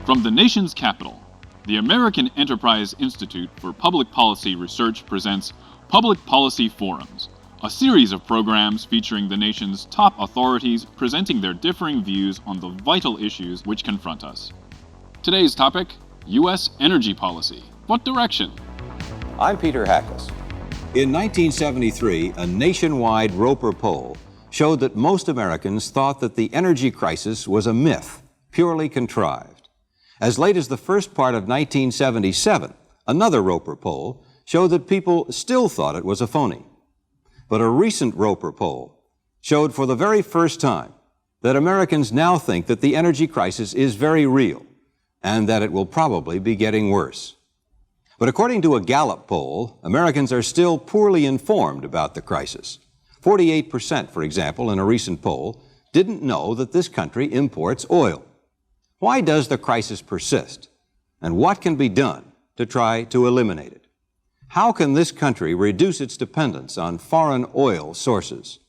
From the nation's capital, the American Enterprise Institute for Public Policy Research presents Public Policy Forums, a series of programs featuring the nation's top authorities presenting their differing views on the vital issues which confront us. Today's topic, U.S. energy policy. What direction? I'm Peter Hackus. In 1973, a nationwide Roper poll showed that most Americans thought that the energy crisis was a myth, purely contrived. As late as the first part of 1977, another Roper poll showed that people still thought it was a phony. But a recent Roper poll showed for the very first time that Americans now think that the energy crisis is very real and that it will probably be getting worse. But according to a Gallup poll, Americans are still poorly informed about the crisis. 48%, for example, in a recent poll, didn't know that this country imports oil. Why does the crisis persist? And what can be done to try to eliminate it? How can this country reduce its dependence on foreign oil sources?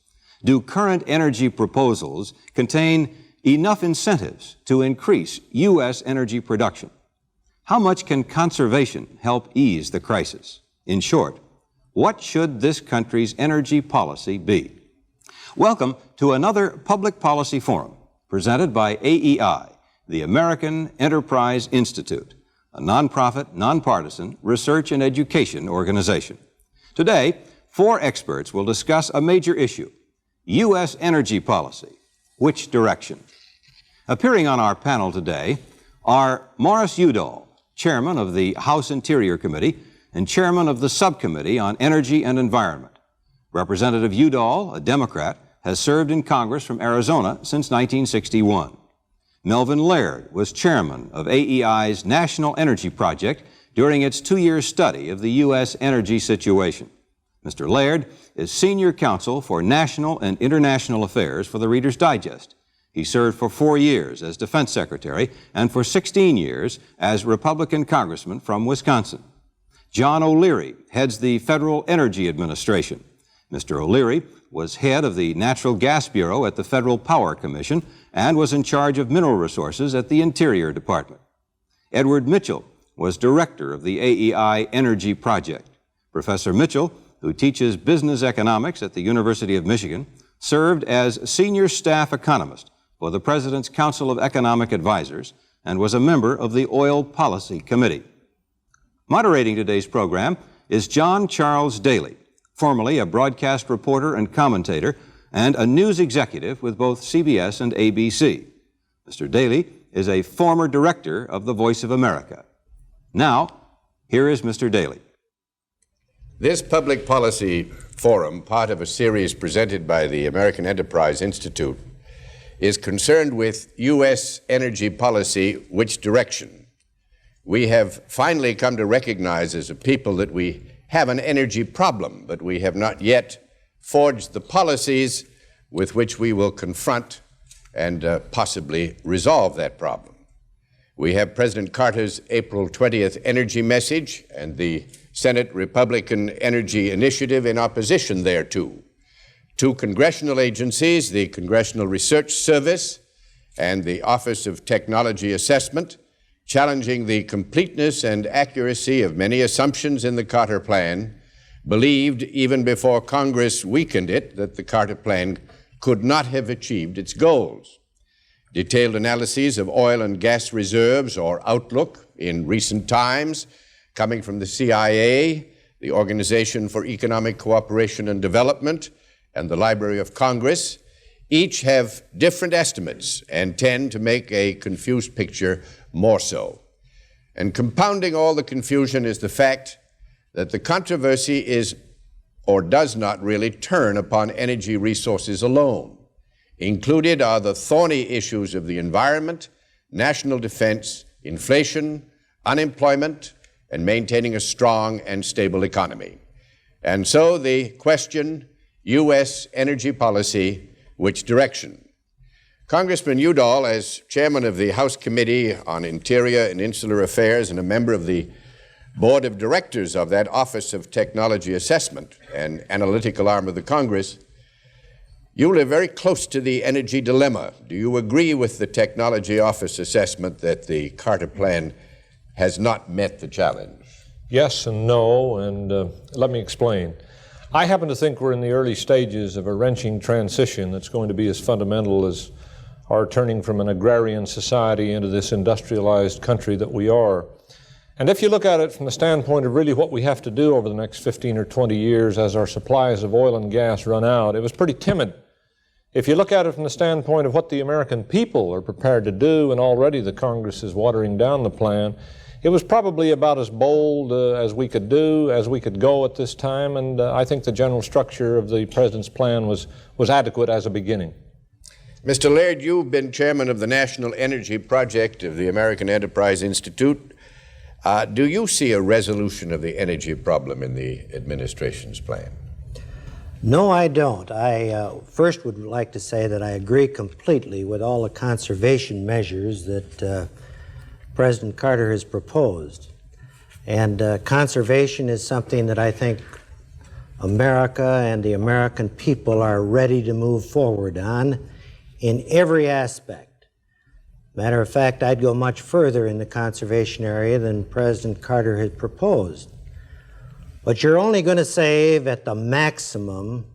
Do current energy proposals contain enough incentives to increase U.S. energy production? How much can conservation help ease the crisis? In short, what should this country's energy policy be? Welcome to another Public Policy Forum presented by AEI, the American Enterprise Institute, a nonprofit, nonpartisan research and education organization. Today, 4 experts will discuss a major issue: U.S. energy policy. Which direction? Appearing on our panel today are Morris Udall, Chairman of the House Interior Committee and Chairman of the Subcommittee on Energy and Environment. Representative Udall, a Democrat, has served in Congress from Arizona since 1961. Melvin Laird was chairman of AEI's National Energy Project during its 2-year study of the U.S. energy situation. Mr. Laird is senior counsel for national and international affairs for the Reader's Digest. He served for 4 years as defense secretary and for 16 years as Republican congressman from Wisconsin. John O'Leary heads the Federal Energy Administration. Mr. O'Leary was head of the Natural Gas Bureau at the Federal Power Commission and was in charge of mineral resources at the Interior Department. Edward Mitchell was director of the AEI Energy Project. Professor Mitchell, who teaches business economics at the University of Michigan, served as senior staff economist for the President's Council of Economic Advisors and was a member of the Oil Policy Committee. Moderating today's program is John Charles Daly, formerly a broadcast reporter and commentator and a news executive with both CBS and ABC. Mr. Daly is a former director of the Voice of America. Now, here is Mr. Daly. This public policy forum, part of a series presented by the American Enterprise Institute, is concerned with U.S. energy policy, which direction. We have finally come to recognize as a people that we have an energy problem, but we have not yet forged the policies with which we will confront and possibly resolve that problem. We have President Carter's April 20th energy message and the Senate Republican Energy Initiative in opposition thereto. 2 congressional agencies, the Congressional Research Service and the Office of Technology Assessment, challenging the completeness and accuracy of many assumptions in the Carter Plan, believed even before Congress weakened it that the Carter Plan could not have achieved its goals. Detailed analyses of oil and gas reserves or outlook in recent times, coming from the CIA, the Organization for Economic Cooperation and Development, and the Library of Congress, each have different estimates and tend to make a confused picture more so. And compounding all the confusion is the fact that the controversy is or does not really turn upon energy resources alone. Included are the thorny issues of the environment, national defense, inflation, unemployment, and maintaining a strong and stable economy. And so the question, U.S. energy policy, which direction? Congressman Udall, as chairman of the House Committee on Interior and Insular Affairs and a member of the board of directors of that Office of Technology Assessment, an analytical arm of the Congress, You live very close to the energy dilemma. Do you agree with the Technology Office assessment that the Carter Plan has not met the challenge? Yes and no, and let me explain. I happen to think we're in the early stages of a wrenching transition that's going to be as fundamental as our turning from an agrarian society into this industrialized country that we are. And if you look at it from the standpoint of really what we have to do over the next 15 or 20 years as our supplies of oil and gas run out, it was pretty timid. If you look at it from the standpoint of what the American people are prepared to do, and already the Congress is watering down the plan, it was probably about as bold as we could do, as we could go at this time, and I think the general structure of the President's plan was adequate as a beginning. Mr. Laird, you've been chairman of the National Energy Project of the American Enterprise Institute. Do you see a resolution of the energy problem in the administration's plan? No, I don't. I first would like to say that I agree completely with all the conservation measures that President Carter has proposed. And conservation is something that I think America and the American people are ready to move forward on in every aspect. Matter of fact, I'd go much further in the conservation area than President Carter had proposed. But you're only going to save at the maximum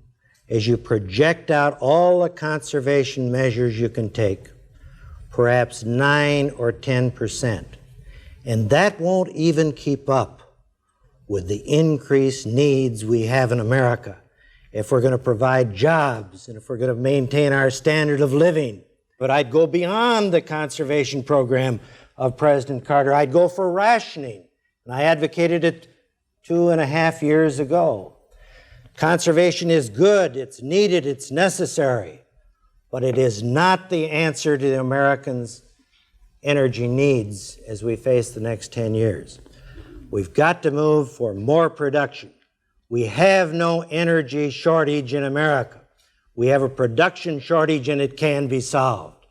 as you project out all the conservation measures you can take, perhaps 9 or 10%. And that won't even keep up with the increased needs we have in America if we're going to provide jobs and if we're going to maintain our standard of living. But I'd go beyond the conservation program of President Carter. I'd go for rationing, and I advocated it 2.5 years ago. Conservation is good, it's needed, it's necessary, but it is not the answer to the Americans' energy needs as we face the next 10 years. We've got to move for more production. We have no energy shortage in America. We have a production shortage, and it can be solved.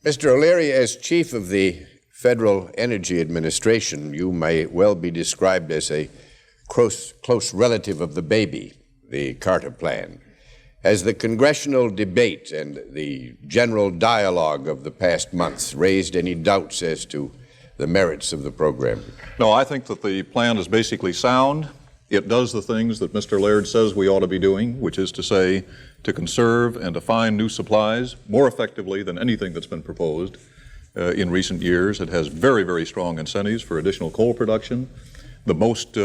Mr. O'Leary, as chief of the Federal Energy Administration, you may well be described as a close relative of the baby, the Carter Plan. Has the congressional debate and the general dialogue of the past months raised any doubts as to the merits of the program? No, I think that the plan is basically sound. It does the things that Mr. Laird says we ought to be doing, which is to say, to conserve and to find new supplies more effectively than anything that's been proposed in recent years. It has very, very strong incentives for additional coal production, the most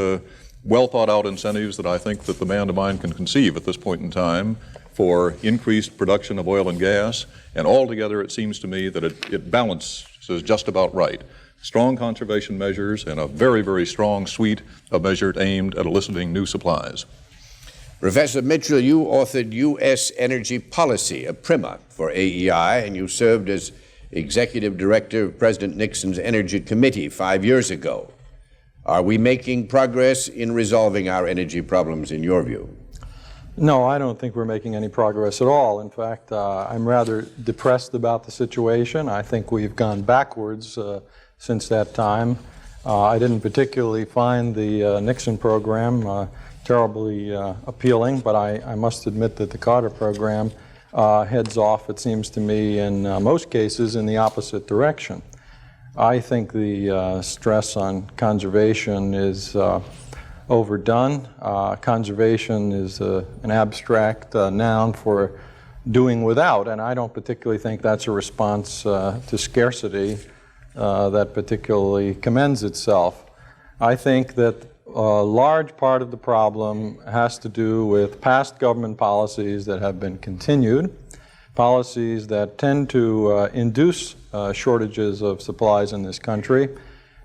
well thought out incentives that I think that the man of mine can conceive at this point in time for increased production of oil and gas, and altogether it seems to me that it balances just about right. Strong conservation measures and a very, very strong suite of measures aimed at eliciting new supplies. Professor Mitchell, you authored U.S. Energy Policy, a primer for AEI, and you served as Executive Director of President Nixon's Energy Committee 5 years ago. Are we making progress in resolving our energy problems, in your view? No, I don't think we're making any progress at all. In fact, I'm rather depressed about the situation. I think we've gone backwards since that time. I didn't particularly find the Nixon program terribly appealing, but I must admit that the Carter program heads off, it seems to me, in most cases in the opposite direction. I think the stress on conservation is overdone. Conservation is an abstract noun for doing without, and I don't particularly think that's a response to scarcity that particularly commends itself. I think that a large part of the problem has to do with past government policies that have been continued, policies that tend to induce shortages of supplies in this country,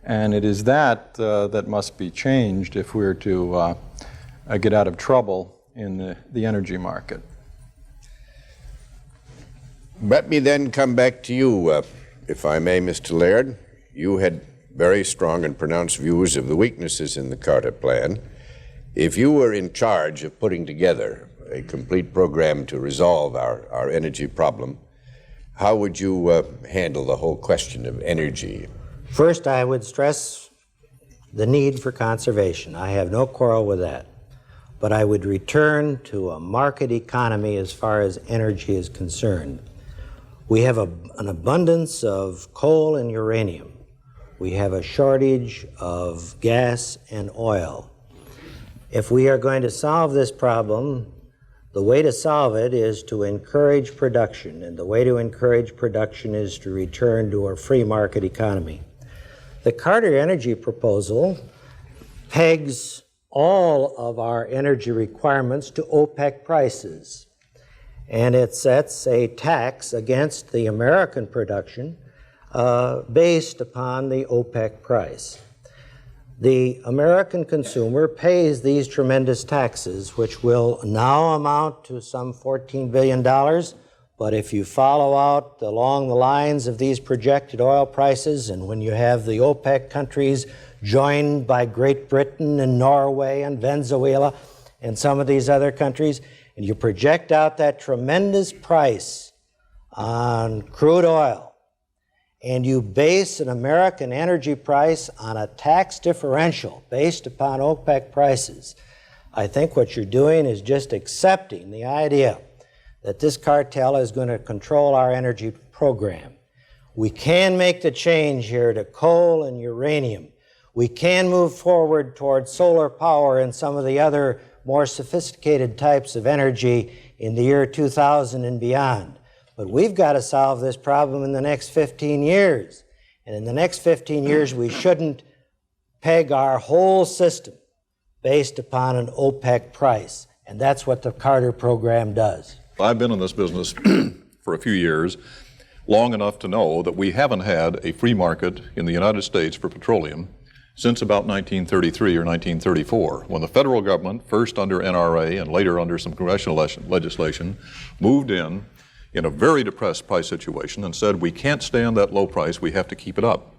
and it is that that must be changed if we're to get out of trouble in the energy market. Let me then come back to you, if I may, Mr. Laird. You had very strong and pronounced views of the weaknesses in the Carter Plan. If you were in charge of putting together a complete program to resolve our energy problem, how would you handle the whole question of energy? First, I would stress the need for conservation. I have no quarrel with that. but I would return to a market economy as far as energy is concerned. We have an abundance of coal and uranium. We have a shortage of gas and oil. If we are going to solve this problem, the way to solve it is to encourage production, and the way to encourage production is to return to a free market economy. The Carter Energy proposal pegs all of our energy requirements to OPEC prices, and it sets a tax against the American production based upon the OPEC price. The American consumer pays these tremendous taxes, which will now amount to some $14 billion, but if you follow out along the lines of these projected oil prices, and when you have the OPEC countries joined by Great Britain and Norway and Venezuela and some of these other countries, and you project out that tremendous price on crude oil, and you base an American energy price on a tax differential based upon OPEC prices, I think what you're doing is just accepting the idea that this cartel is going to control our energy program. We can make the change here to coal and uranium. We can move forward towards solar power and some of the other more sophisticated types of energy in the year 2000 and beyond. But we've got to solve this problem in the next 15 years. And in the next 15 years, we shouldn't peg our whole system based upon an OPEC price. And that's what the Carter program does. I've been in this business for a few years, long enough to know that we haven't had a free market in the United States for petroleum since about 1933 or 1934, when the federal government, first under NRA and later under some congressional legislation, moved in a very depressed price situation and said, we can't stand that low price, we have to keep it up.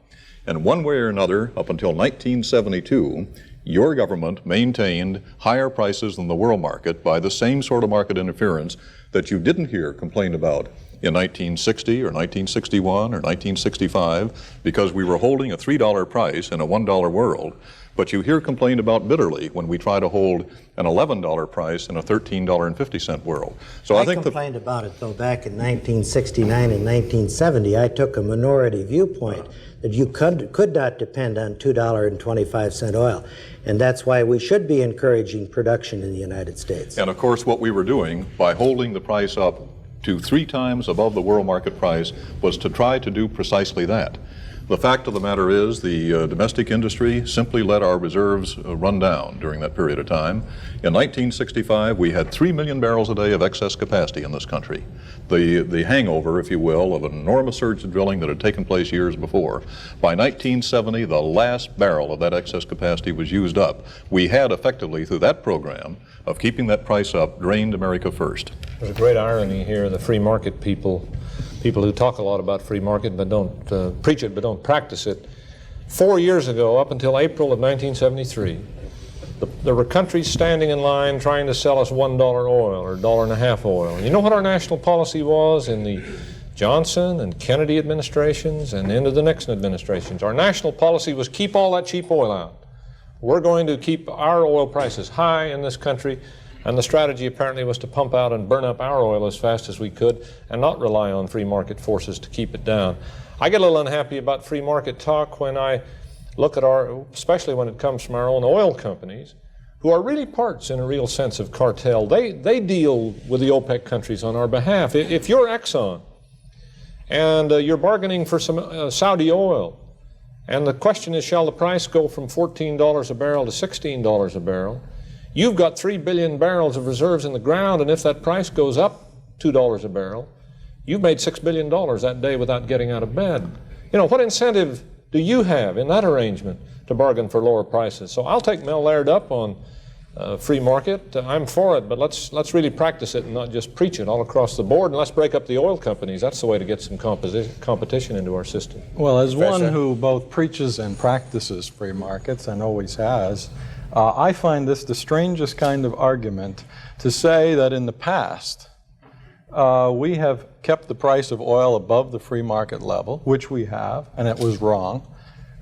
And one way or another, up until 1972, your government maintained higher prices than the world market by the same sort of market interference that you didn't hear complained about in 1960 or 1961 or 1965, because we were holding a $3 price in a $1 world. But you hear complained about bitterly when we try to hold an $11 price in a $13.50 world. So I think complained about it, though, back in 1969 and 1970. I took a minority viewpoint that you could not depend on $2.25 oil. And that's why we should be encouraging production in the United States. And of course, what we were doing by holding the price up to 3 times above the world market price was to try to do precisely that. The fact of the matter is the domestic industry simply let our reserves run down during that period of time. In 1965, we had 3 million barrels a day of excess capacity in this country. The hangover, if you will, of an enormous surge of drilling that had taken place years before. By 1970, the last barrel of that excess capacity was used up. We had effectively, through that program of keeping that price up, drained America first. There's a great irony here. The free market people who talk a lot about free market but don't preach it but don't practice it. 4 years ago, up until April of 1973, there were countries standing in line trying to sell us $1 oil or $1.50 oil. You know what our national policy was in the Johnson and Kennedy administrations and into the Nixon administrations? Our national policy was keep all that cheap oil out. We're going to keep our oil prices high in this country. And the strategy apparently was to pump out and burn up our oil as fast as we could and not rely on free market forces to keep it down. I get a little unhappy about free market talk when I look at especially when it comes from our own oil companies, who are really parts in a real sense of cartel. They deal with the OPEC countries on our behalf. If you're Exxon and you're bargaining for some Saudi oil, and the question is, shall the price go from $14 a barrel to $16 a barrel? You've got 3 billion barrels of reserves in the ground, and if that price goes up $2 a barrel, you've made $6 billion that day without getting out of bed. You know, what incentive do you have in that arrangement to bargain for lower prices? So I'll take Mel Laird up on free market. I'm for it, but let's really practice it and not just preach it all across the board, and let's break up the oil companies. That's the way to get some competition into our system. Well, as one who both preaches and practices free markets and always has, I find this the strangest kind of argument to say that in the past we have kept the price of oil above the free market level, which we have, and it was wrong.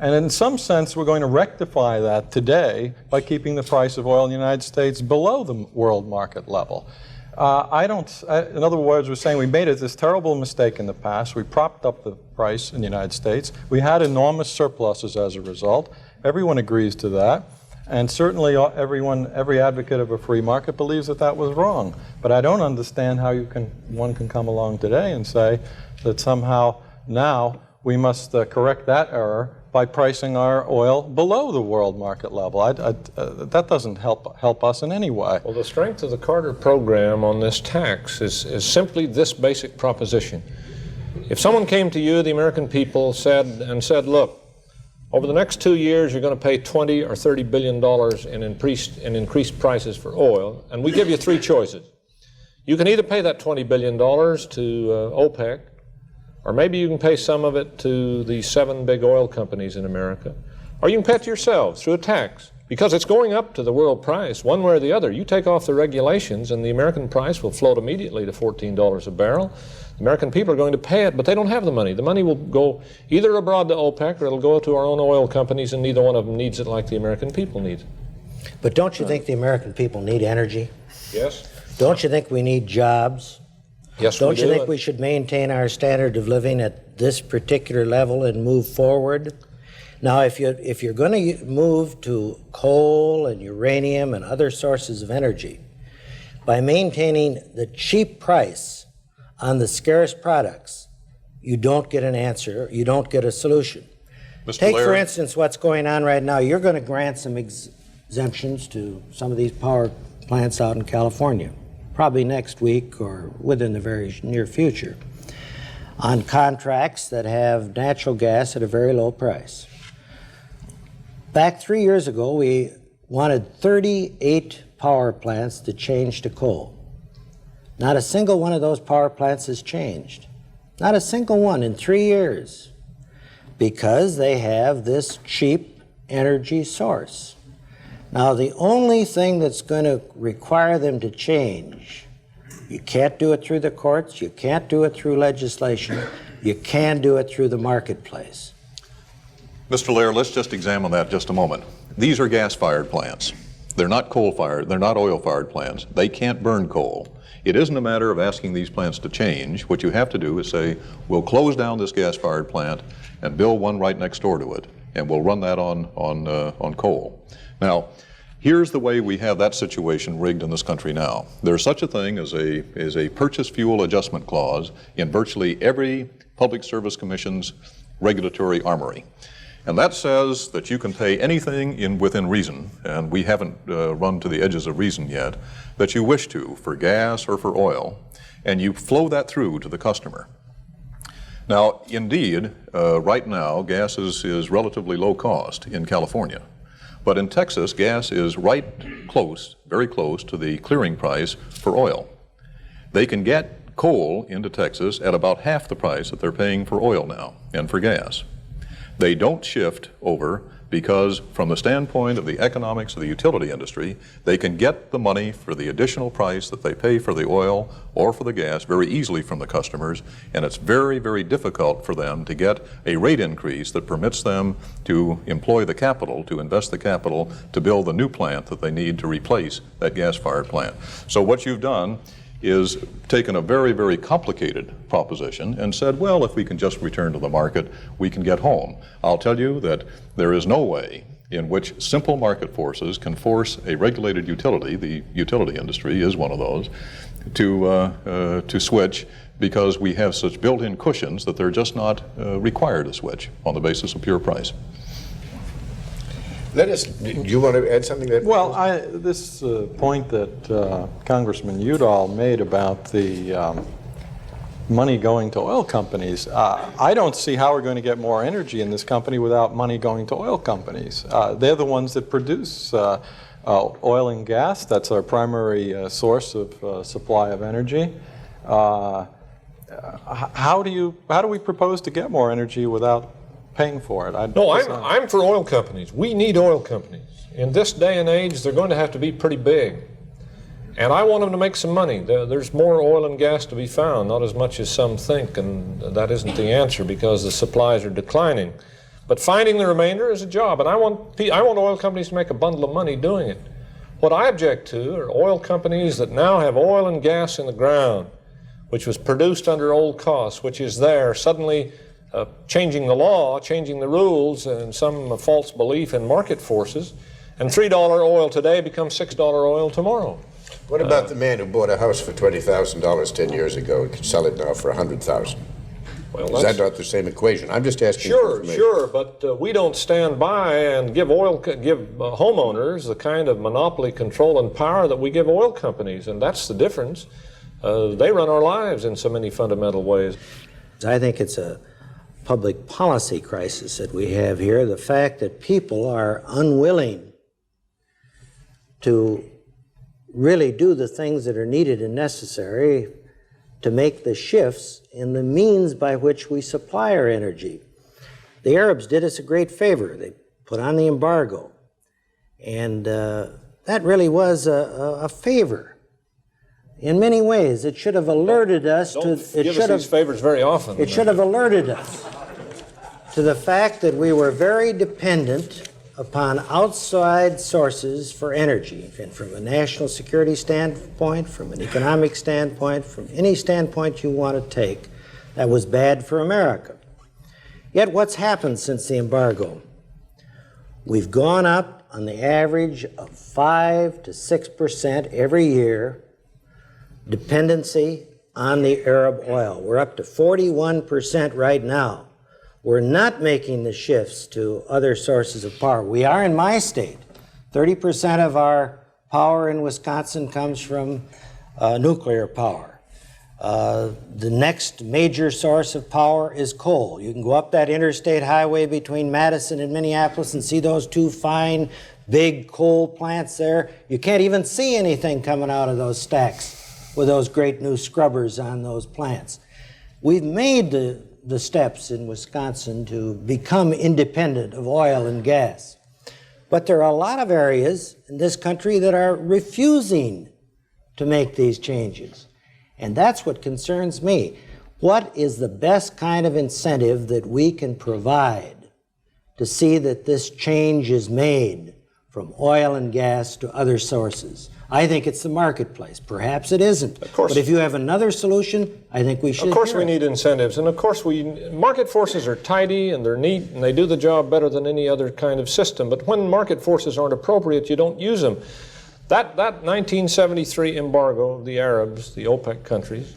And in some sense, we're going to rectify that today by keeping the price of oil in the United States below the world market level. In other words, we're saying we made this terrible mistake in the past. We propped up the price in the United States. We had enormous surpluses as a result. Everyone agrees to that. And certainly every advocate of a free market believes that that was wrong. But I don't understand how one can come along today and say that somehow now we must correct that error by pricing our oil below the world market level. That doesn't help us in any way. Well, the strength of the Carter program on this tax is simply this basic proposition. If someone came to you, the American people, said, look, over the next 2 years, you're going to pay $20 or $30 billion in increased prices for oil, and we give you three choices. You can either pay that $20 billion to OPEC, or maybe you can pay some of it to the 7 big oil companies in America, or you can pay it to yourselves through a tax, because it's going up to the world price one way or the other. You take off the regulations and the American price will float immediately to $14 a barrel. The American people are going to pay it, but they don't have the money. The money will go either abroad to OPEC or it'll go to our own oil companies, and neither one of them needs it like the American people need it. But don't you think the American people need energy? Yes. Don't you think we need jobs? Yes, Don't you do. think we should maintain our standard of living at this particular level and move forward? Now, if you're going to move to coal and uranium and other sources of energy, by maintaining the cheap price on the scarce products, you don't get an answer, you don't get a solution. Take, for instance, what's going on right now. You're going to grant some exemptions to some of these power plants out in California, probably next week or within the very near future, on contracts that have natural gas at a very low price. Back 3 years ago, we wanted 38 power plants to change to coal. Not a single one of those power plants has changed. Not a single one in 3 years, because they have this cheap energy source. Now, the only thing that's going to require them to change, you can't do it through the courts, you can't do it through legislation, you can do it through the marketplace. Mr. Laird, let's just examine that just a moment. These are gas-fired plants. They're not coal-fired, they're not oil-fired plants. They can't burn coal. It isn't a matter of asking these plants to change. What you have to do is say, we'll close down this gas-fired plant and build one right next door to it, and we'll run that on coal. Now, here's the way we have that situation rigged in this country now. There's such a thing as a purchase fuel adjustment clause in virtually every Public Service Commission's regulatory armory. And that says that you can pay anything within reason, and we haven't run to the edges of reason yet, that you wish to for gas or for oil, and you flow that through to the customer. Now, indeed, right now, gas is relatively low cost in California. But in Texas, gas is very close to the clearing price for oil. They can get coal into Texas at about half the price that they're paying for oil now and for gas. They don't shift over because, from the standpoint of the economics of the utility industry, they can get the money for the additional price that they pay for the oil or for the gas very easily from the customers, and it's very, very difficult for them to get a rate increase that permits them to employ the capital, to invest the capital, to build the new plant that they need to replace that gas-fired plant. So what you've done is taken a very, very complicated proposition and said, well, if we can just return to the market, we can get home. I'll tell you that there is no way in which simple market forces can force a regulated utility, the utility industry is one of those, to switch, because we have such built-in cushions that they're just not required to switch on the basis of pure price. Do you want to add something there? Well, this point that Congressman Udall made about the money going to oil companies, I don't see how we're going to get more energy in this company without money going to oil companies. They're the ones that produce oil and gas. That's our primary source of supply of energy. How do we propose to get more energy without paying for it? I'm for oil companies. We need oil companies. In this day and age, they're going to have to be pretty big. And I want them to make some money. There's more oil and gas to be found, not as much as some think, and that isn't the answer because the supplies are declining. But finding the remainder is a job, and I want oil companies to make a bundle of money doing it. What I object to are oil companies that now have oil and gas in the ground, which was produced under old costs, which is there, suddenly changing the law, changing the rules, and some false belief in market forces, and $3 oil today becomes $6 oil tomorrow. What about the man who bought a house for $20,000 10 years ago and could sell it now for $100,000? Well, is that not the same equation? I'm just asking. Sure, but we don't stand by and give homeowners the kind of monopoly control and power that we give oil companies, and that's the difference. They run our lives in so many fundamental ways. I think it's a public policy crisis that we have here. The fact that people are unwilling to really do the things that are needed and necessary to make the shifts in the means by which we supply our energy. The Arabs did us a great favor. They put on the embargo, and that really was a favor. In many ways, it should have alerted us to. Don't give us these favors very often. It should have alerted us to the fact that we were very dependent upon outside sources for energy, and from a national security standpoint, from an economic standpoint, from any standpoint you want to take, that was bad for America. Yet what's happened since the embargo? We've gone up on the average of 5 to 6% every year dependency on the Arab oil. We're up to 41% right now. We're not making the shifts to other sources of power. We are in my state. 30% of our power in Wisconsin comes from nuclear power. The next major source of power is coal. You can go up that interstate highway between Madison and Minneapolis and see those two fine, big coal plants there. You can't even see anything coming out of those stacks with those great new scrubbers on those plants. We've made the steps in Wisconsin to become independent of oil and gas. But there are a lot of areas in this country that are refusing to make these changes. And that's what concerns me. What is the best kind of incentive that we can provide to see that this change is made from oil and gas to other sources? I think it's the marketplace. Perhaps it isn't. Of course. But if you have another solution, I think we should. Of course we need incentives, and of course market forces are tidy and they're neat and they do the job better than any other kind of system. But when market forces aren't appropriate, you don't use them. That 1973 embargo of the Arabs, the OPEC countries,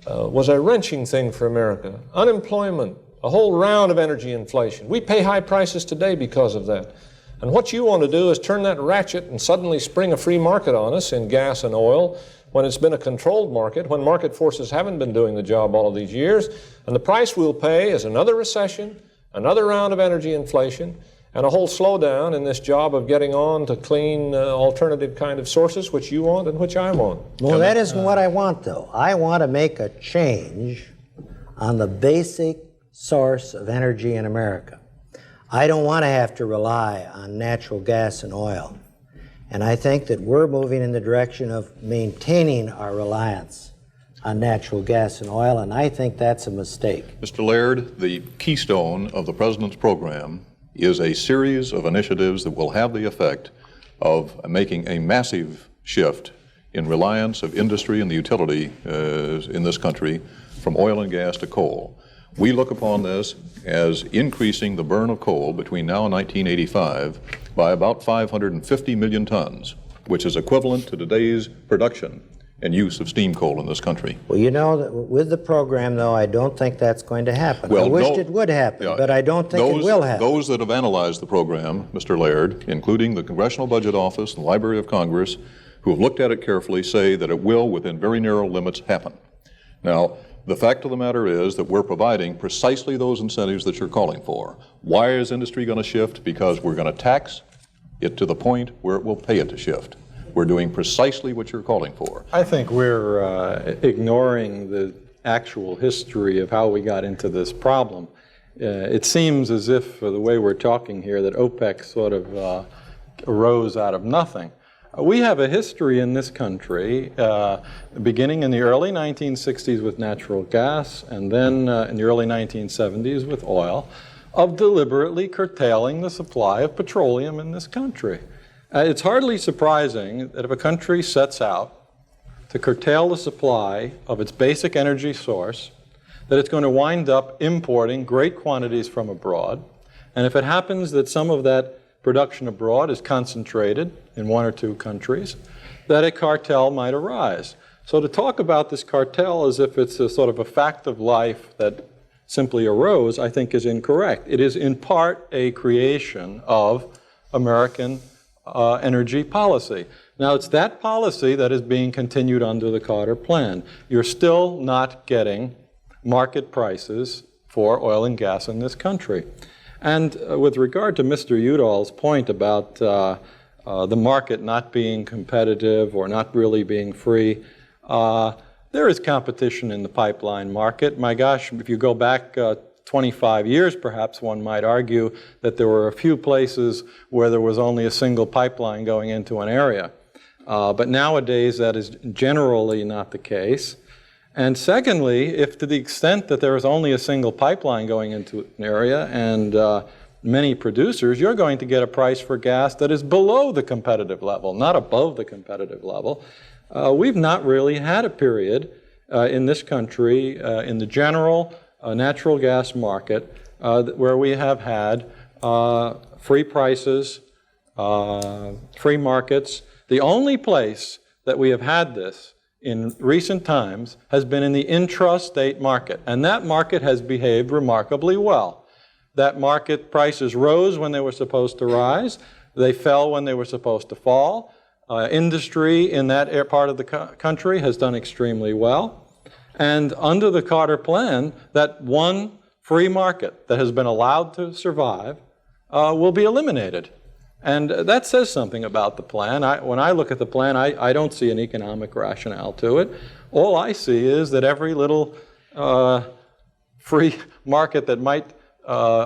was a wrenching thing for America. Unemployment, a whole round of energy inflation. We pay high prices today because of that. And what you want to do is turn that ratchet and suddenly spring a free market on us in gas and oil when it's been a controlled market, when market forces haven't been doing the job all of these years. And the price we'll pay is another recession, another round of energy inflation, and a whole slowdown in this job of getting on to clean alternative kind of sources, which you want and which I want. Well, that isn't what I want, though. I want to make a change on the basic source of energy in America. I don't want to have to rely on natural gas and oil. And I think that we're moving in the direction of maintaining our reliance on natural gas and oil, and I think that's a mistake. Mr. Laird, the keystone of the President's program is a series of initiatives that will have the effect of making a massive shift in reliance of industry and the utility in this country from oil and gas to coal. We look upon this as increasing the burn of coal between now and 1985 by about 550 million tons, which is equivalent to today's production and use of steam coal in this country. Well, you know, that with the program, though, I don't think that's going to happen. Well, I wished it would happen, but I don't think it will happen. Those that have analyzed the program, Mr. Laird, including the Congressional Budget Office and the Library of Congress, who have looked at it carefully, say that it will, within very narrow limits, happen. Now, the fact of the matter is that we're providing precisely those incentives that you're calling for. Why is industry going to shift? Because we're going to tax it to the point where it will pay it to shift. We're doing precisely what you're calling for. I think we're ignoring the actual history of how we got into this problem. It seems as if, the way we're talking here, that OPEC sort of arose out of nothing. We have a history in this country, beginning in the early 1960s with natural gas, and then in the early 1970s with oil, of deliberately curtailing the supply of petroleum in this country. It's hardly surprising that if a country sets out to curtail the supply of its basic energy source, that it's going to wind up importing great quantities from abroad. And if it happens that some of that production abroad is concentrated in one or two countries, that a cartel might arise. So to talk about this cartel as if it's a sort of a fact of life that simply arose, I think is incorrect. It is in part a creation of American energy policy. Now, it's that policy that is being continued under the Carter Plan. You're still not getting market prices for oil and gas in this country. And with regard to Mr. Udall's point about the market not being competitive or not really being free, there is competition in the pipeline market. My gosh, if you go back 25 years, perhaps one might argue that there were a few places where there was only a single pipeline going into an area. But nowadays, that is generally not the case. And secondly, if to the extent that there is only a single pipeline going into an area and many producers, you're going to get a price for gas that is below the competitive level, not above the competitive level. We've not really had a period in this country, in the general natural gas market, where we have had free prices, free markets. The only place that we have had this in recent times has been in the intrastate market, and that market has behaved remarkably well. That market prices rose when they were supposed to rise. They fell when they were supposed to fall. Industry in that part of the country has done extremely well. And under the Carter Plan, that one free market that has been allowed to survive will be eliminated. And that says something about the plan. When I look at the plan, I don't see an economic rationale to it. All I see is that every little free market that might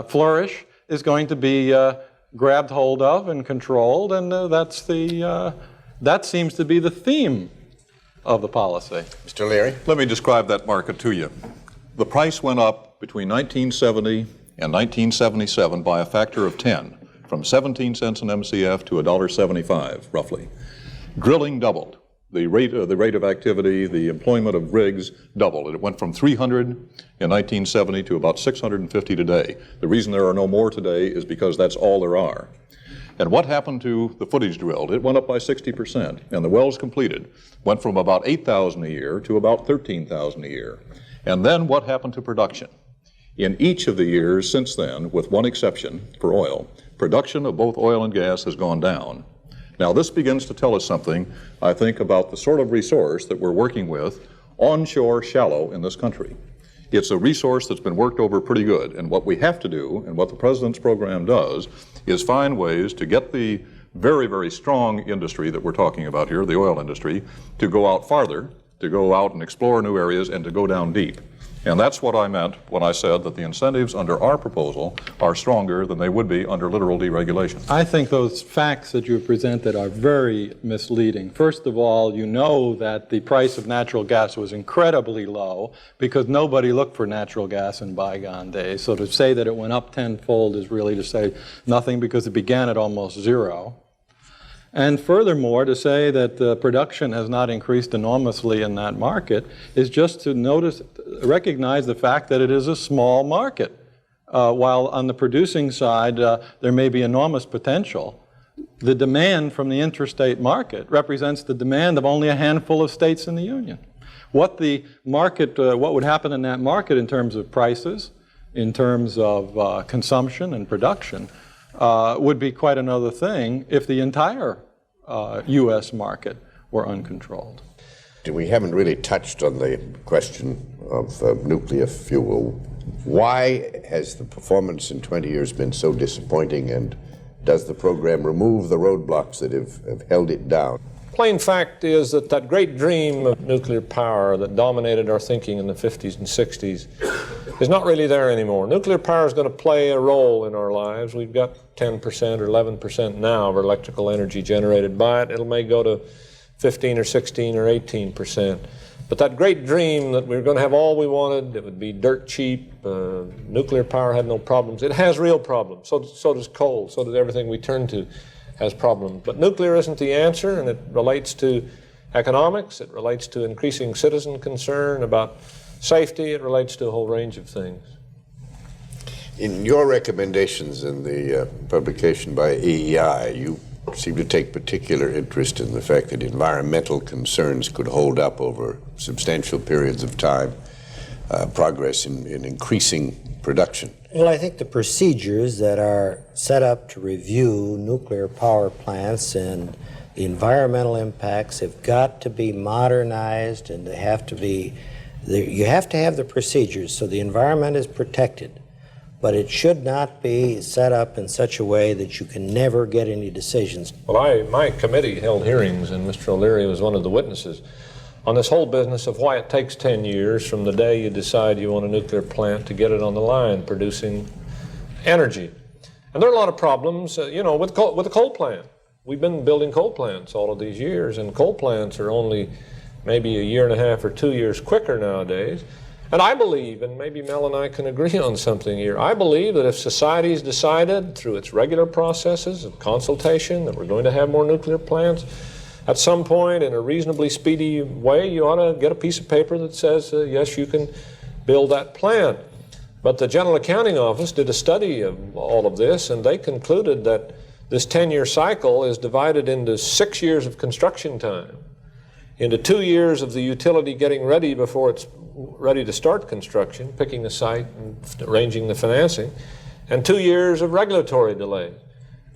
flourish is going to be grabbed hold of and controlled, and that seems to be the theme of the policy. Mr. Leary? Let me describe that market to you. The price went up between 1970 and 1977 by a factor of 10. From 17 cents an MCF to $1.75, roughly. Drilling doubled. The rate of activity, the employment of rigs doubled. It went from 300 in 1970 to about 650 today. The reason there are no more today is because that's all there are. And what happened to the footage drilled? It went up by 60%, and the wells completed went from about 8,000 a year to about 13,000 a year. And then what happened to production? In each of the years since then, with one exception for oil, production of both oil and gas has gone down. Now, this begins to tell us something, I think, about the sort of resource that we're working with onshore shallow in this country. It's a resource that's been worked over pretty good, and what we have to do, and what the President's program does, is find ways to get the very, very strong industry that we're talking about here, the oil industry, to go out farther, to go out and explore new areas, and to go down deep. And that's what I meant when I said that the incentives under our proposal are stronger than they would be under literal deregulation. I think those facts that you presented are very misleading. First of all, you know that the price of natural gas was incredibly low because nobody looked for natural gas in bygone days. So to say that it went up tenfold is really to say nothing, because it began at almost zero. And furthermore, to say that production has not increased enormously in that market is just to recognize the fact that it is a small market. While on the producing side, there may be enormous potential, the demand from the interstate market represents the demand of only a handful of states in the Union. What would happen in that market in terms of prices, in terms of consumption and production, would be quite another thing if the entire U.S. market were uncontrolled. We haven't really touched on the question of nuclear fuel. Why has the performance in 20 years been so disappointing, and does the program remove the roadblocks that have held it down? Plain fact is that that great dream of nuclear power that dominated our thinking in the 50s and 60s is not really there anymore. Nuclear power is going to play a role in our lives. We've got 10% or 11% now of our electrical energy generated by it. It may go to 15 or 16 or 18%. But that great dream that we were going to have all we wanted, it would be dirt cheap, nuclear power had no problems. It has real problems. So does coal. So does everything we turn to has problems. But nuclear isn't the answer, and it relates to economics. It relates to increasing citizen concern about safety. It relates to a whole range of things. In your recommendations in the publication by EEI, you seem to take particular interest in the fact that environmental concerns could hold up over substantial periods of time, progress in increasing production. Well, I think the procedures that are set up to review nuclear power plants and the environmental impacts have got to be modernized, and they have to be, you have to have the procedures so the environment is protected. But it should not be set up in such a way that you can never get any decisions. Well, my committee held hearings, and Mr. O'Leary was one of the witnesses, on this whole business of why it takes 10 years from the day you decide you want a nuclear plant to get it on the line producing energy. And there are a lot of problems, with the coal plant. We've been building coal plants all of these years, and coal plants are only maybe a year and a half or 2 years quicker nowadays. And I believe, and maybe Mel and I can agree on something here, I believe that if society's decided through its regular processes of consultation that we're going to have more nuclear plants, at some point in a reasonably speedy way, you ought to get a piece of paper that says, yes, you can build that plant. But the General Accounting Office did a study of all of this, and they concluded that this 10-year cycle is divided into 6 years of construction time, into 2 years of the utility getting ready before it's ready to start construction, picking the site and arranging the financing, and 2 years of regulatory delay.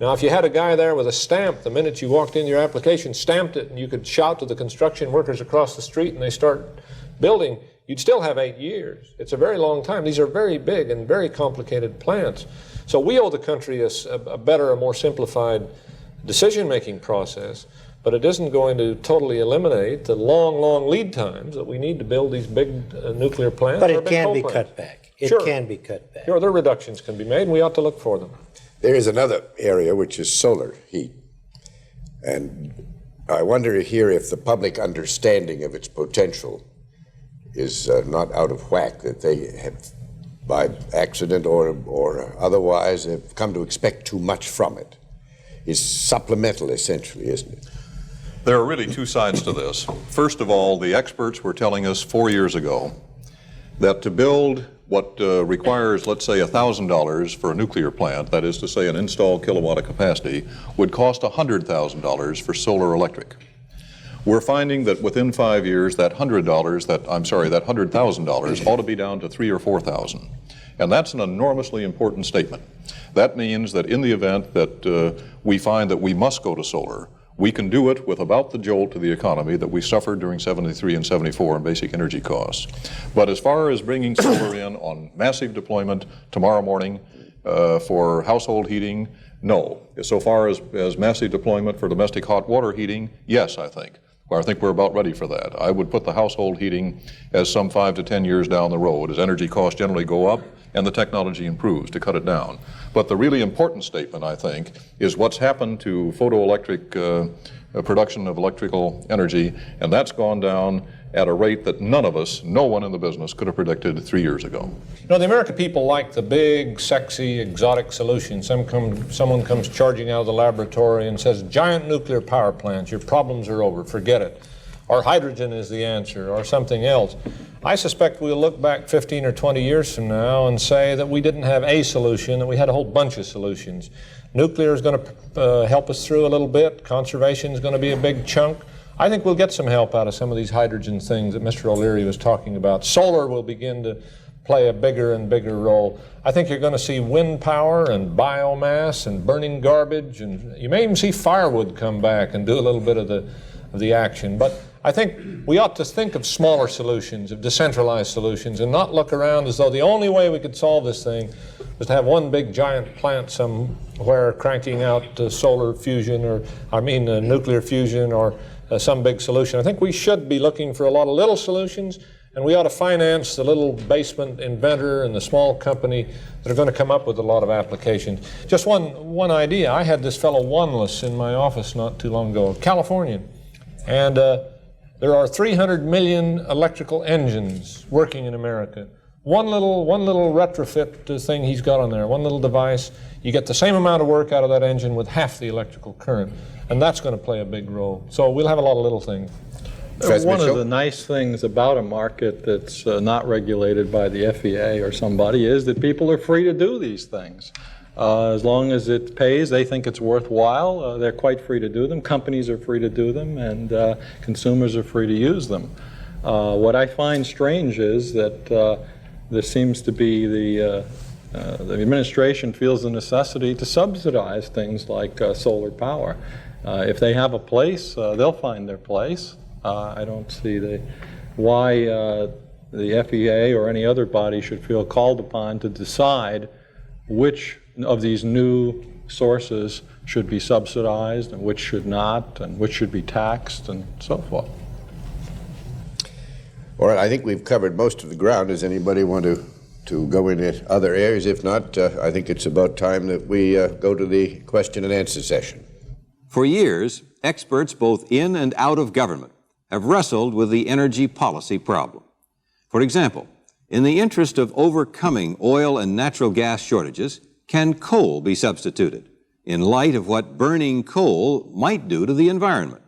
Now, if you had a guy there with a stamp, the minute you walked in your application, stamped it, and you could shout to the construction workers across the street and they start building, you'd still have 8 years. It's a very long time. These are very big and very complicated plants. So we owe the country a better, a more simplified decision-making process. But it isn't going to totally eliminate the long lead times that we need to build these big nuclear plants. But it can be cut back. It can be cut back. Sure, there are reductions can be made, and we ought to look for them. There is another area, which is solar heat. And I wonder here if the public understanding of its potential is not out of whack, that they have, by accident or otherwise, have come to expect too much from it. It's supplemental, essentially, isn't it? There are really two sides to this. First of all, the experts were telling us 4 years ago that to build what requires, let's say, $1,000 for a nuclear plant, that is to say an installed kilowatt of capacity, would cost $100,000 for solar electric. We're finding that within 5 years, that $100,000 ought to be down to $3,000 or $4,000. And that's an enormously important statement. That means that in the event that we find that we must go to solar, we can do it with about the jolt to the economy that we suffered during 73 and 74 in basic energy costs. But as far as bringing solar in on massive deployment tomorrow morning for household heating, no. So far as massive deployment for domestic hot water heating, yes, I think. Well, I think we're about ready for that. I would put the household heating as some 5 to 10 years down the road as energy costs generally go up and the technology improves to cut it down. But the really important statement, I think, is what's happened to photoelectric production of electrical energy, and that's gone down at a rate that no one in the business could have predicted 3 years ago. You know, the American people like the big, sexy, exotic solution. Someone comes charging out of the laboratory and says, giant nuclear power plants, your problems are over, forget it. Or hydrogen is the answer, or something else. I suspect we'll look back 15 or 20 years from now and say that we didn't have a solution, that we had a whole bunch of solutions. Nuclear is going to help us through a little bit. Conservation is going to be a big chunk. I think we'll get some help out of some of these hydrogen things that Mr. O'Leary was talking about. Solar will begin to play a bigger and bigger role. I think you're going to see wind power and biomass and burning garbage, and you may even see firewood come back and do a little bit of the action. But I think we ought to think of smaller solutions, of decentralized solutions, and not look around as though the only way we could solve this thing was to have one big giant plant somewhere cranking out solar fusion nuclear fusion or some big solution. I think we should be looking for a lot of little solutions, and we ought to finance the little basement inventor and the small company that are going to come up with a lot of applications. Just one idea. I had this fellow Wanless in my office not too long ago, a Californian. And there are 300 million electrical engines working in America. One little retrofit thing he's got on there, one little device, you get the same amount of work out of that engine with half the electrical current. And that's going to play a big role. So we'll have a lot of little things. One of the nice things about a market that's not regulated by the FEA or somebody is that people are free to do these things. As long as it pays, they think it's worthwhile, they're quite free to do them. Companies are free to do them, and consumers are free to use them. What I find strange is that there seems to be the administration feels the necessity to subsidize things like solar power. If they have a place, they'll find their place. I don't see why the FEA or any other body should feel called upon to decide which of these new sources should be subsidized and which should not, and which should be taxed, and so forth. All right, I think we've covered most of the ground. Does anybody want to go into other areas? If not, I think it's about time that we go to the question and answer session. For years, experts both in and out of government have wrestled with the energy policy problem. For example, in the interest of overcoming oil and natural gas shortages, can coal be substituted in light of what burning coal might do to the environment?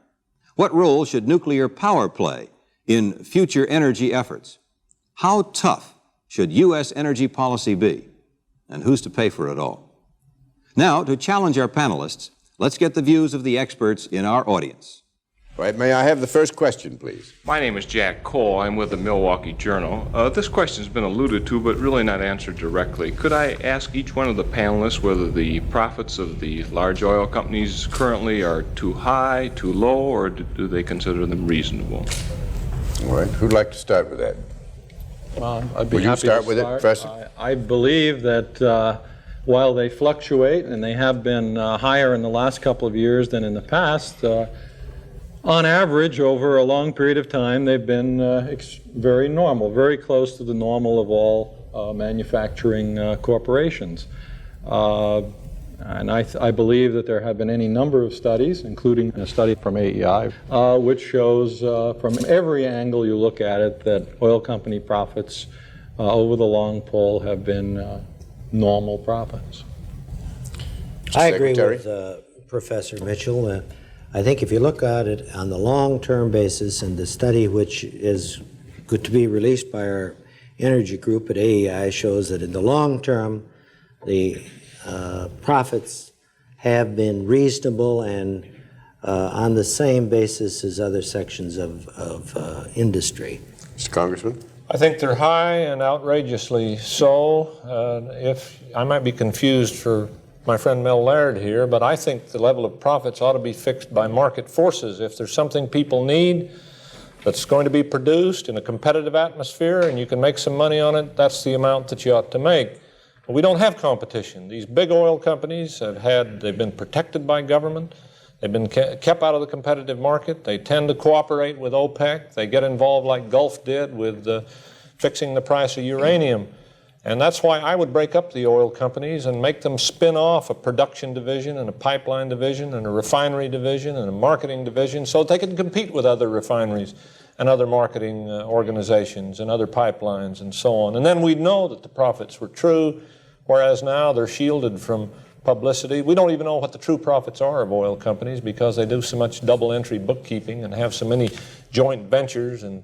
What role should nuclear power play in future energy efforts? How tough should U.S. energy policy be? And who's to pay for it all? Now, to challenge our panelists, let's get the views of the experts in our audience. All right, may I have the first question, please? My name is Jack Cole. I'm with the Milwaukee Journal. This question's been alluded to, but really not answered directly. Could I ask each one of the panelists whether the profits of the large oil companies currently are too high, too low, or do they consider them reasonable? All right, who'd like to start with that? I'd be Will you happy start to with it, Professor? I believe that while they fluctuate, and they have been higher in the last couple of years than in the past, on average, over a long period of time, they've been very normal, very close to the normal of all manufacturing corporations. And I believe that there have been any number of studies, including a study from AEI, which shows from every angle you look at it that oil company profits over the long pull have been normal profits. I agree with Professor Mitchell. I think if you look at it on the long-term basis, and the study which is good to be released by our energy group at AEI shows that in the long term, the profits have been reasonable and on the same basis as other sections of industry. Mr. Congressman? I think they're high and outrageously so. If I might be confused for my friend Mel Laird here, but I think the level of profits ought to be fixed by market forces. If there's something people need that's going to be produced in a competitive atmosphere and you can make some money on it, that's the amount that you ought to make. But we don't have competition. These big oil companies they've been protected by government. They've been kept out of the competitive market. They tend to cooperate with OPEC. They get involved like Gulf did with fixing the price of uranium. And that's why I would break up the oil companies and make them spin off a production division and a pipeline division and a refinery division and a marketing division so they can compete with other refineries and other marketing organizations and other pipelines and so on. And then we'd know that the profits were true, whereas now they're shielded from publicity. We don't even know what the true profits are of oil companies because they do so much double entry bookkeeping and have so many joint ventures and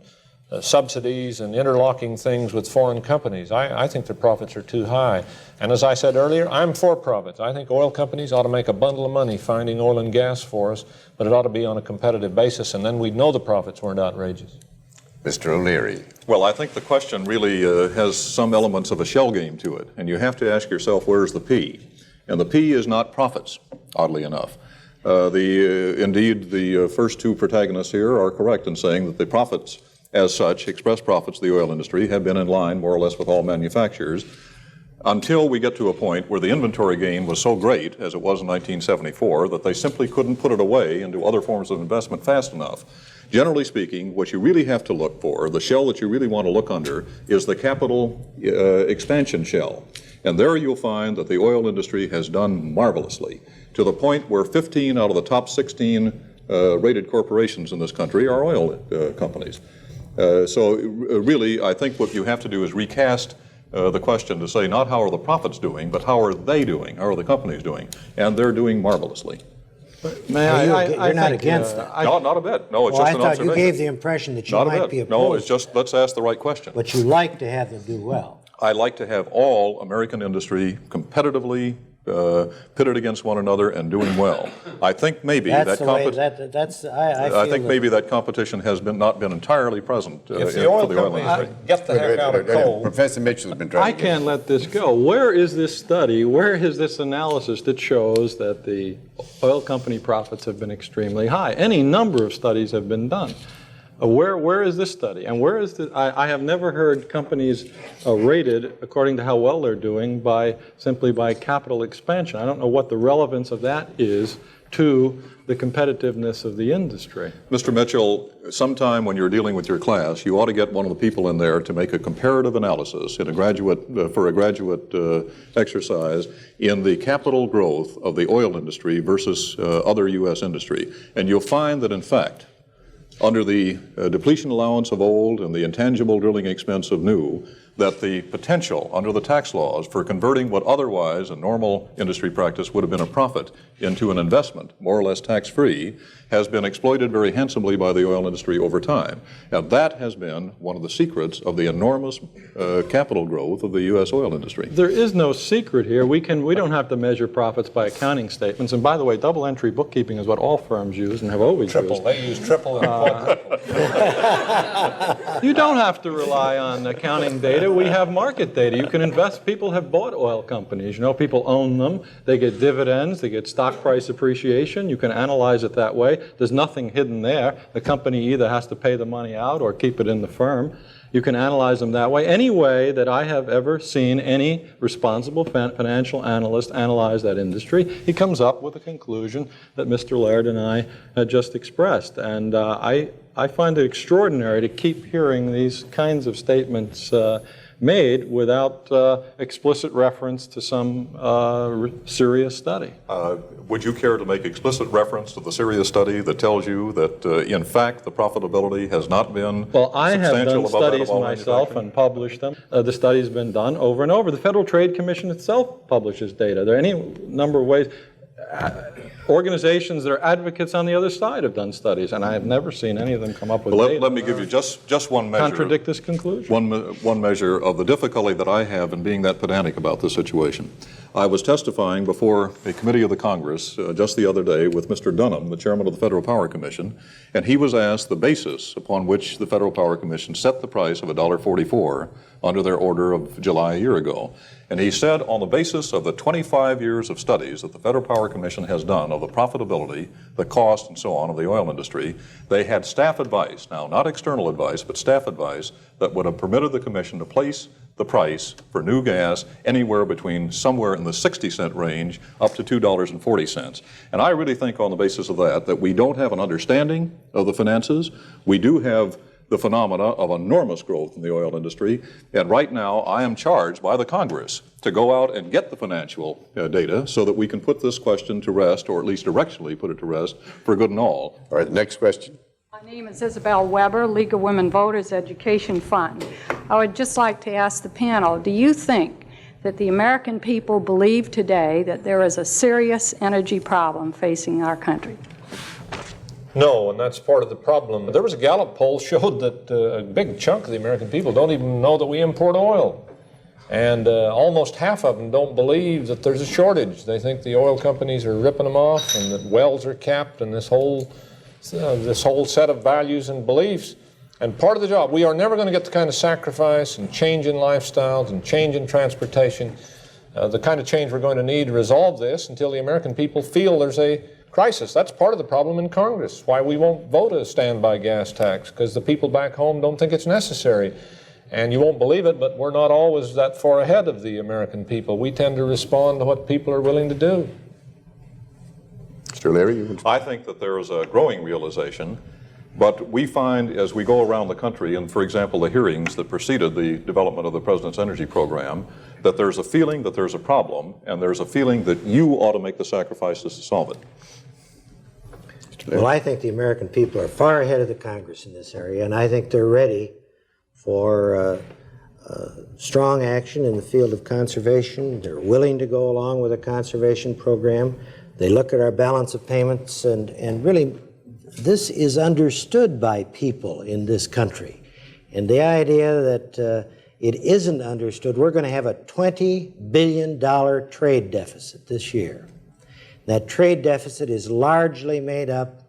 subsidies and interlocking things with foreign companies. I think their profits are too high. And as I said earlier, I'm for profits. I think oil companies ought to make a bundle of money finding oil and gas for us, but it ought to be on a competitive basis, and then we'd know the profits weren't outrageous. Mr. O'Leary. Well, I think the question really has some elements of a shell game to it, and you have to ask yourself, where's the P? And the P is not profits, oddly enough. Indeed, the first two protagonists here are correct in saying that the profits as such, express profits of the oil industry have been in line more or less with all manufacturers until we get to a point where the inventory gain was so great, as it was in 1974, that they simply couldn't put it away into other forms of investment fast enough. Generally speaking, what you really have to look for, the shell that you really want to look under, is the capital expansion shell. And there you'll find that the oil industry has done marvelously, to the point where 15 out of the top 16 rated corporations in this country are oil companies. So really, I think what you have to do is recast the question to say not how are the profits doing, but how are they doing, how are the companies doing? And they're doing marvelously. You're not against it. No, not a bit. No, it's Well, just I an thought observation. you gave the impression that you Not a might bit. be opposed. No, it's just let's ask the right question. But you like to have them do well. I like to have all American industry competitively pitted against one another and doing well. I think maybe That's that the way. That's. I feel I think that- maybe that competition has not been entirely present If for the oil the oil companies industry. get the heck out of coal, Professor Mitchell has been trying I to can't let this go. Where is this study? Where is this analysis that shows that the oil company profits have been extremely high? Any number of studies have been done. Where is this study? And where is the? I have never heard companies rated according to how well they're doing simply by capital expansion. I don't know what the relevance of that is to the competitiveness of the industry. Mr. Mitchell, sometime when you're dealing with your class, you ought to get one of the people in there to make a comparative analysis in a graduate exercise in the capital growth of the oil industry versus other U.S. industry. And you'll find that, in fact, under the depletion allowance of old and the intangible drilling expense of new, that the potential under the tax laws for converting what otherwise a normal industry practice would have been a profit into an investment, more or less tax-free, has been exploited very handsomely by the oil industry over time. And that has been one of the secrets of the enormous capital growth of the U.S. oil industry. There is no secret here. We don't have to measure profits by accounting statements. And by the way, double entry bookkeeping is what all firms use and have always triple. used. They use triple and quadruple. You don't have to rely on accounting data. We have market data. You can invest. People have bought oil companies. You know, people own them. They get dividends. They get stock price appreciation. You can analyze it that way. There's nothing hidden there. The company either has to pay the money out or keep it in the firm. You can analyze them that way. Any way that I have ever seen any responsible financial analyst analyze that industry, he comes up with a conclusion that Mr. Laird and I had just expressed. And I find it extraordinary to keep hearing these kinds of statements made without explicit reference to some serious study. Would you care to make explicit reference to the serious study that tells you that, in fact, the profitability has not been Well, I have substantial done above that of studies all myself manufacturing? and published them. The study's been done over and over. The Federal Trade Commission itself publishes data. There are any number of ways. Organizations that are advocates on the other side have done studies, and I have never seen any of them come up with Well, data let me give you just one measure. contradict this conclusion. One measure of the difficulty that I have in being that pedantic about this situation. I was testifying before a committee of the Congress just the other day with Mr. Dunham, the chairman of the Federal Power Commission, and he was asked the basis upon which the Federal Power Commission set the price of $1.44 under their order of July a year ago. And he said, on the basis of the 25 years of studies that the Federal Power Commission has done of the profitability, the cost, and so on of the oil industry, they had staff advice, now not external advice, but staff advice, that would have permitted the Commission to place the price for new gas anywhere between somewhere in the 60-cent range up to $2.40. And I really think on the basis of that we don't have an understanding of the finances. We do have the phenomena of enormous growth in the oil industry. And right now, I am charged by the Congress to go out and get the financial data so that we can put this question to rest, or at least directionally put it to rest, for good and all. All right, the next question. My name is Isabel Weber, League of Women Voters Education Fund. I would just like to ask the panel, do you think that the American people believe today that there is a serious energy problem facing our country? No, and that's part of the problem. There was a Gallup poll showed that a big chunk of the American people don't even know that we import oil. And almost half of them don't believe that there's a shortage. They think the oil companies are ripping them off and that wells are capped and this whole set of values and beliefs. And part of the job, we are never going to get the kind of sacrifice and change in lifestyles and change in transportation, the kind of change we're going to need to resolve this until the American people feel there's a crisis. That's part of the problem in Congress, why we won't vote a standby gas tax, because the people back home don't think it's necessary. And you won't believe it, but we're not always that far ahead of the American people. We tend to respond to what people are willing to do. Mr. Leary, you would... I think that there is a growing realization, but we find as we go around the country, and for example, the hearings that preceded the development of the President's energy program, that there's a feeling that there's a problem, and there's a feeling that you ought to make the sacrifices to solve it. Well, I think the American people are far ahead of the Congress in this area, and I think they're ready for strong action in the field of conservation. They're willing to go along with a conservation program. They look at our balance of payments, and really, this is understood by people in this country. And the idea that it isn't understood, we're going to have a $20 billion trade deficit this year. That trade deficit is largely made up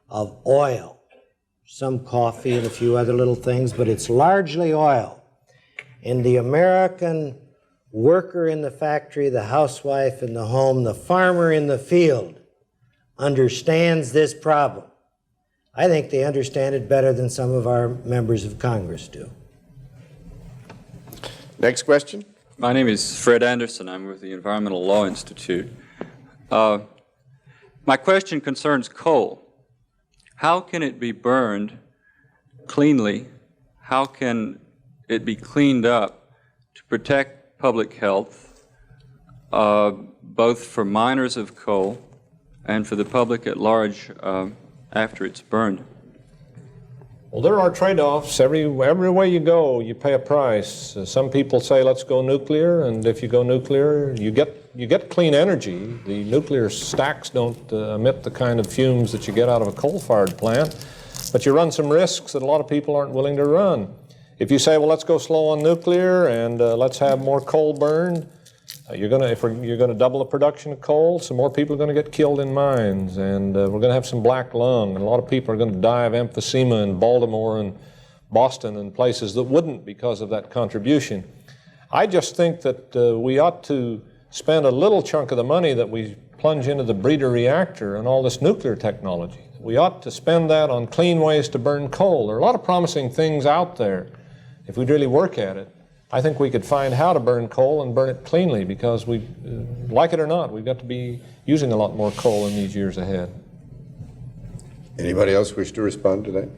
of oil, some coffee and a few other little things, but it's largely oil. And the American worker in the factory, the housewife in the home, the farmer in the field understands this problem. I think they understand it better than some of our members of Congress do. Next question. My name is Fred Anderson. I'm with the Environmental Law Institute. My question concerns coal. How can it be burned cleanly? How can it be cleaned up to protect public health, both for miners of coal and for the public at large after it's burned? Well, there are trade-offs. Every way you go, you pay a price. Some people say, let's go nuclear, and if you go nuclear, you get clean energy. The nuclear stacks don't emit the kind of fumes that you get out of a coal-fired plant, but you run some risks that a lot of people aren't willing to run. If you say, well, let's go slow on nuclear and let's have more coal burned, if you're going to double the production of coal, some more people are going to get killed in mines, and we're going to have some black lung, and a lot of people are going to die of emphysema in Baltimore and Boston and places that wouldn't because of that contribution. I just think that we ought to spend a little chunk of the money that we plunge into the breeder reactor and all this nuclear technology. We ought to spend that on clean ways to burn coal. There are a lot of promising things out there if we'd really work at it. I think we could find how to burn coal and burn it cleanly, because we, like it or not, we've got to be using a lot more coal in these years ahead. Anybody else wish to respond to that?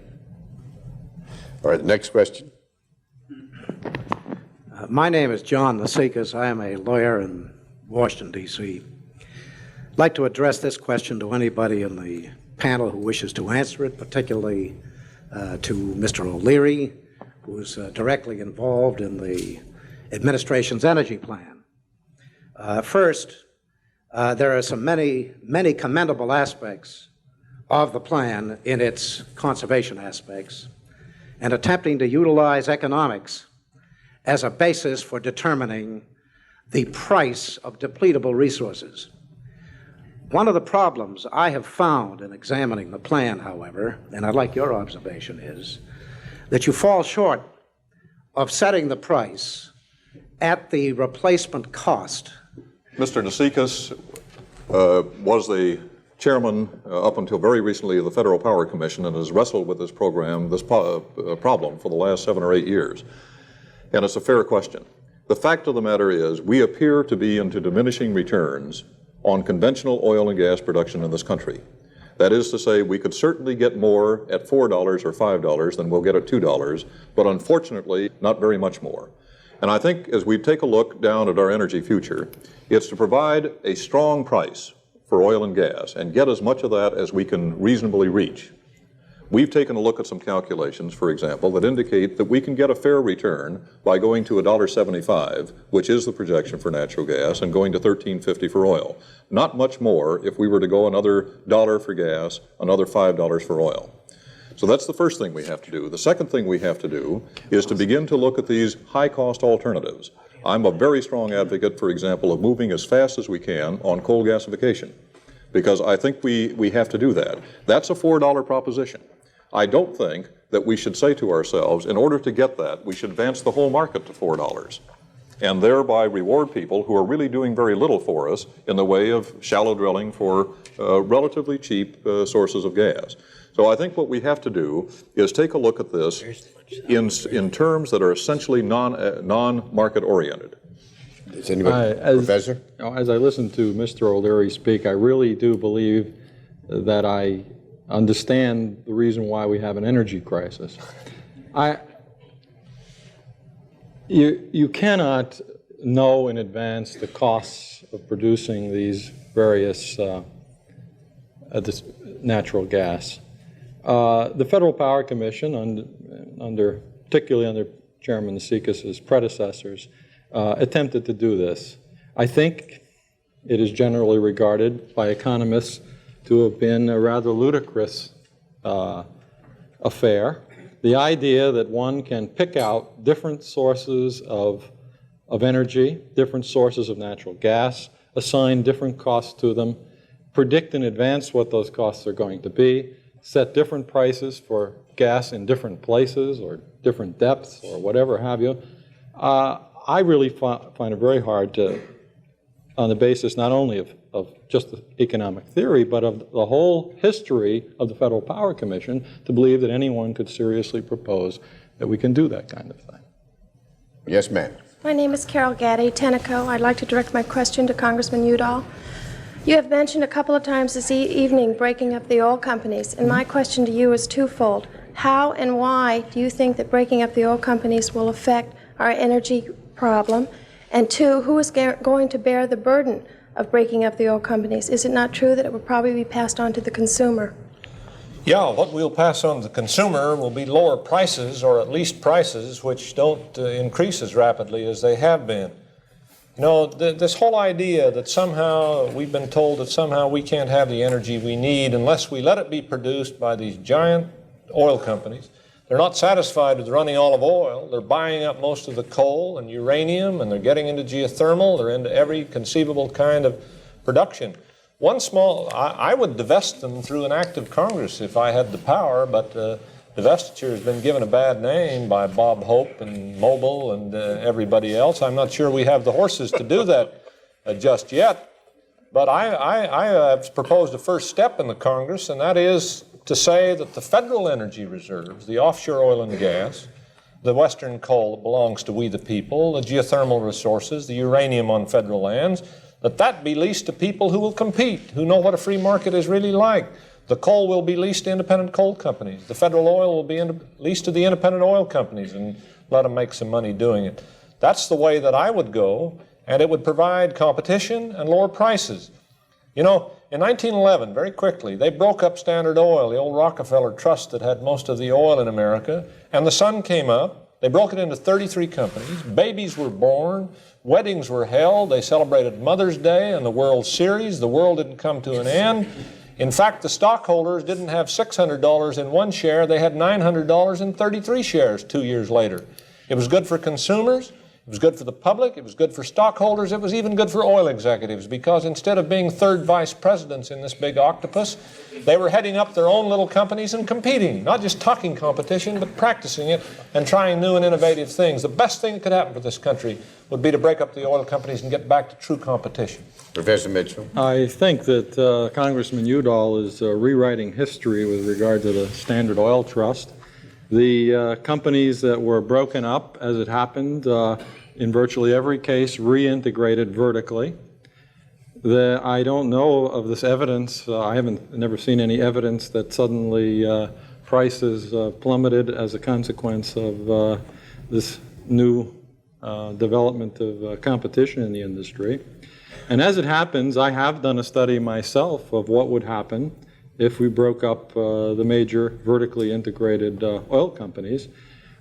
All right, next question. My name is John Lasikas. I am a lawyer in Washington, D.C. I'd like to address this question to anybody in the panel who wishes to answer it, particularly to Mr. O'Leary, who's directly involved in the administration's energy plan. First, there are many commendable aspects of the plan in its conservation aspects, and attempting to utilize economics as a basis for determining the price of depletable resources. One of the problems I have found in examining the plan, however, and I'd like your observation, is that you fall short of setting the price at the replacement cost. Mr. Nasikas was the chairman up until very recently of the Federal Power Commission and has wrestled with this problem for the last 7 or 8 years. And it's a fair question. The fact of the matter is we appear to be into diminishing returns on conventional oil and gas production in this country. That is to say, we could certainly get more at $4 or $5 than we'll get at $2, but unfortunately, not very much more. And I think as we take a look down at our energy future, it's to provide a strong price for oil and gas and get as much of that as we can reasonably reach. We've taken a look at some calculations, for example, that indicate that we can get a fair return by going to $1.75, which is the projection for natural gas, and going to $13.50 for oil. Not much more if we were to go another $1 for gas, another $5 for oil. So that's the first thing we have to do. The second thing we have to do is to begin to look at these high-cost alternatives. I'm a very strong advocate, for example, of moving as fast as we can on coal gasification, because I think we have to do that. That's a $4 proposition. I don't think that we should say to ourselves, in order to get that, we should advance the whole market to $4 and thereby reward people who are really doing very little for us in the way of shallow drilling for relatively cheap sources of gas. So I think what we have to do is take a look at this in terms that are essentially non-market oriented. Is anybody, Professor? As I listen to Mr. O'Leary speak, I really do believe that I understand the reason why we have an energy crisis. You cannot know in advance the costs of producing these various this natural gas. The Federal Power Commission, particularly under Chairman Nasikas's predecessors, attempted to do this. I think it is generally regarded by economists to have been a rather ludicrous affair. The idea that one can pick out different sources of energy, different sources of natural gas, assign different costs to them, predict in advance what those costs are going to be, set different prices for gas in different places or different depths or whatever have you. I really find it very hard to, on the basis not only of just the economic theory, but of the whole history of the Federal Power Commission, to believe that anyone could seriously propose that we can do that kind of thing. Yes, ma'am. My name is Carol Gaddy, Tenneco. I'd like to direct my question to Congressman Udall. You have mentioned a couple of times this evening breaking up the oil companies, and my question to you is twofold. How and why do you think that breaking up the oil companies will affect our energy problem? And two, who is going to bear the burden of breaking up the oil companies? Is it not true that it would probably be passed on to the consumer? Yeah, what we'll pass on to the consumer will be lower prices, or at least prices which don't increase as rapidly as they have been. You know, this whole idea that somehow we've been told that somehow we can't have the energy we need unless we let it be produced by these giant oil companies. They're not satisfied with running all of oil. They're buying up most of the coal and uranium, and they're getting into geothermal. They're into every conceivable kind of production. I would divest them through an act of Congress if I had the power, but divestiture has been given a bad name by Bob Hope and Mobil and everybody else. I'm not sure we have the horses to do that just yet. But I have proposed a first step in the Congress, and that is to say that the federal energy reserves, the offshore oil and gas, the western coal that belongs to we the people, the geothermal resources, the uranium on federal lands, that be leased to people who will compete, who know what a free market is really like. The coal will be leased to independent coal companies. The federal oil will be leased to the independent oil companies and let them make some money doing it. That's the way that I would go, and it would provide competition and lower prices. You know, in 1911, very quickly, they broke up Standard Oil, the old Rockefeller Trust that had most of the oil in America, and the sun came up. They broke it into 33 companies. Babies were born. Weddings were held. They celebrated Mother's Day and the World Series. The world didn't come to an end. In fact, the stockholders didn't have $600 in one share. They had $900 in 33 shares 2 years later. It was good for consumers. It was good for the public. It was good for stockholders. It was even good for oil executives, because instead of being third vice presidents in this big octopus, they were heading up their own little companies and competing, not just talking competition, but practicing it and trying new and innovative things. The best thing that could happen for this country would be to break up the oil companies and get back to true competition. Professor Mitchell. I think that Congressman Udall is rewriting history with regard to the Standard Oil Trust. The companies that were broken up, as it happened, in virtually every case, reintegrated vertically. I don't know of this evidence. I haven't never seen any evidence that suddenly prices plummeted as a consequence of this new development of competition in the industry. And as it happens, I have done a study myself of what would happen if we broke up the major vertically integrated oil companies.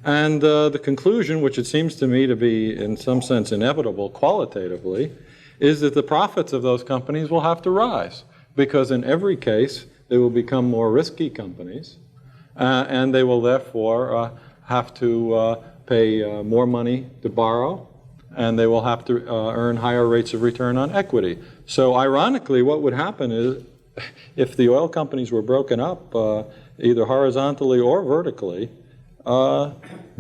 And the conclusion, which it seems to me to be in some sense inevitable qualitatively, is that the profits of those companies will have to rise, because in every case they will become more risky companies, and they will therefore have to pay more money to borrow, and they will have to earn higher rates of return on equity. So ironically, what would happen is, if the oil companies were broken up, either horizontally or vertically,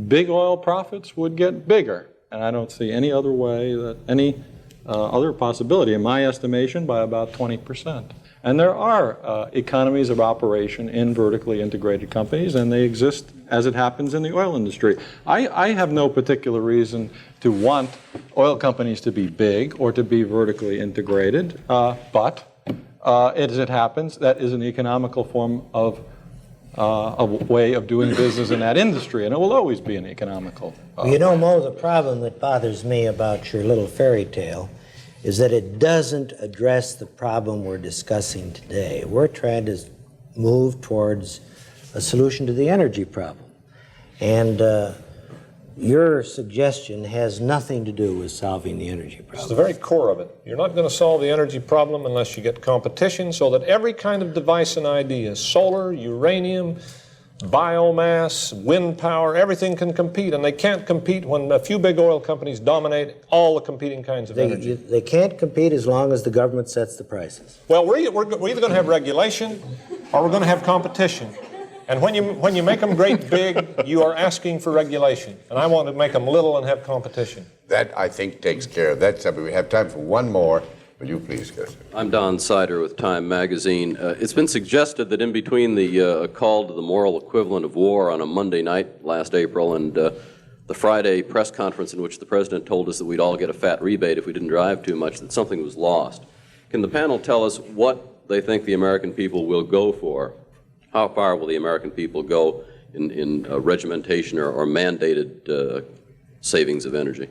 big oil profits would get bigger. And I don't see any other way, that any other possibility, in my estimation, by about 20%. And there are economies of operation in vertically integrated companies, and they exist as it happens in the oil industry. I have no particular reason to want oil companies to be big or to be vertically integrated, but as it happens, that is an economical form of a way of doing business in that industry, and it will always be an economical. You know, Mo, the problem that bothers me about your little fairy tale is that it doesn't address the problem we're discussing today. We're trying to move towards a solution to the energy problem. And your suggestion has nothing to do with solving the energy problem. It's the very core of it. You're not going to solve the energy problem unless you get competition so that every kind of device and idea, solar, uranium, biomass, wind power, everything can compete, and they can't compete when a few big oil companies dominate all the competing kinds of energy. They can't compete as long as the government sets the prices. Well, we're either going to have regulation or we're going to have competition. And when you make them great big, you are asking for regulation. And I want to make them little and have competition. That, I think, takes care of that subject. We have time for one more. Will you please go, sir? I'm Don Sider with Time Magazine. It's been suggested that in between the call to the moral equivalent of war on a Monday night last April and the Friday press conference in which the President told us that we'd all get a fat rebate if we didn't drive too much, that something was lost. Can the panel tell us what they think the American people will go for? How far will the American people go in regimentation or mandated savings of energy?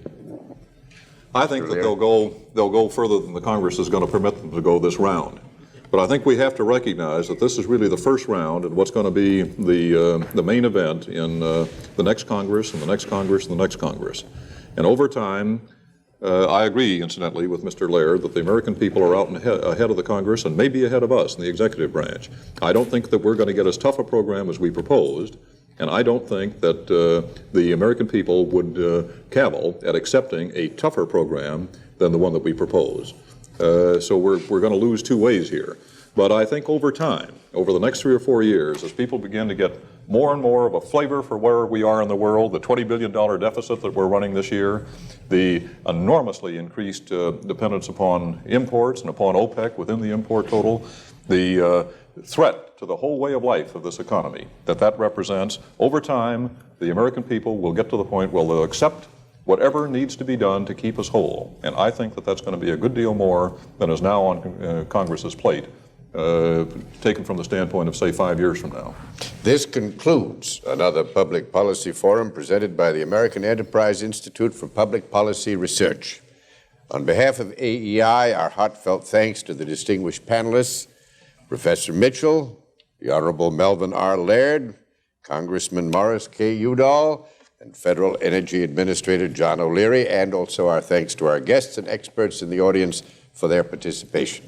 I think that they'll go further than the Congress is going to permit them to go this round. But I think we have to recognize that this is really the first round and what's going to be the main event in the next Congress and the next Congress and the next Congress. And over time, I agree, incidentally, with Mr. Laird that the American people are out ahead of the Congress and maybe ahead of us in the executive branch. I don't think that we're going to get as tough a program as we proposed, and I don't think that the American people would cavil at accepting a tougher program than the one that we propose. So we're going to lose two ways here. But I think over time, over the next 3 or 4 years, as people begin to get more and more of a flavor for where we are in the world, the $20 billion deficit that we're running this year, the enormously increased dependence upon imports and upon OPEC within the import total, the threat to the whole way of life of this economy that represents, over time, the American people will get to the point where they'll accept whatever needs to be done to keep us whole. And I think that that's going to be a good deal more than is now on Congress's plate, taken from the standpoint of, say, 5 years from now. This concludes another public policy forum presented by the American Enterprise Institute for Public Policy Research. On behalf of AEI, our heartfelt thanks to the distinguished panelists, Professor Mitchell, the Honorable Melvin R. Laird, Congressman Morris K. Udall, and Federal Energy Administrator John O'Leary, and also our thanks to our guests and experts in the audience for their participation.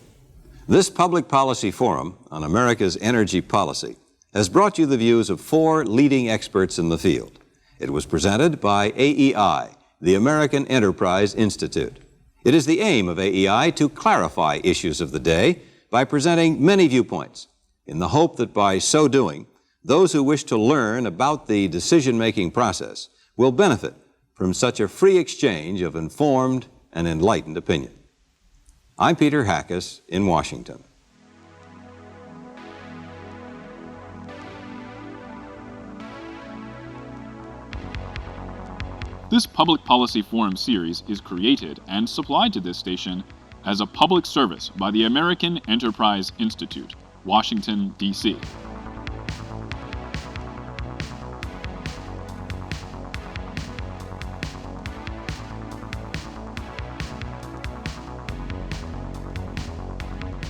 This Public Policy Forum on America's energy policy has brought you the views of 4 leading experts in the field. It was presented by AEI, the American Enterprise Institute. It is the aim of AEI to clarify issues of the day by presenting many viewpoints, in the hope that by so doing, those who wish to learn about the decision-making process will benefit from such a free exchange of informed and enlightened opinion. I'm Peter Hackus in Washington. This Public Policy Forum series is created and supplied to this station as a public service by the American Enterprise Institute, Washington, D.C.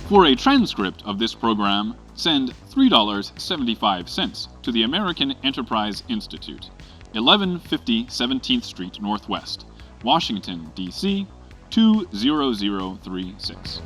For a transcript of this program, send $3.75 to the American Enterprise Institute, 1150 17th Street Northwest, Washington, D.C. 20036.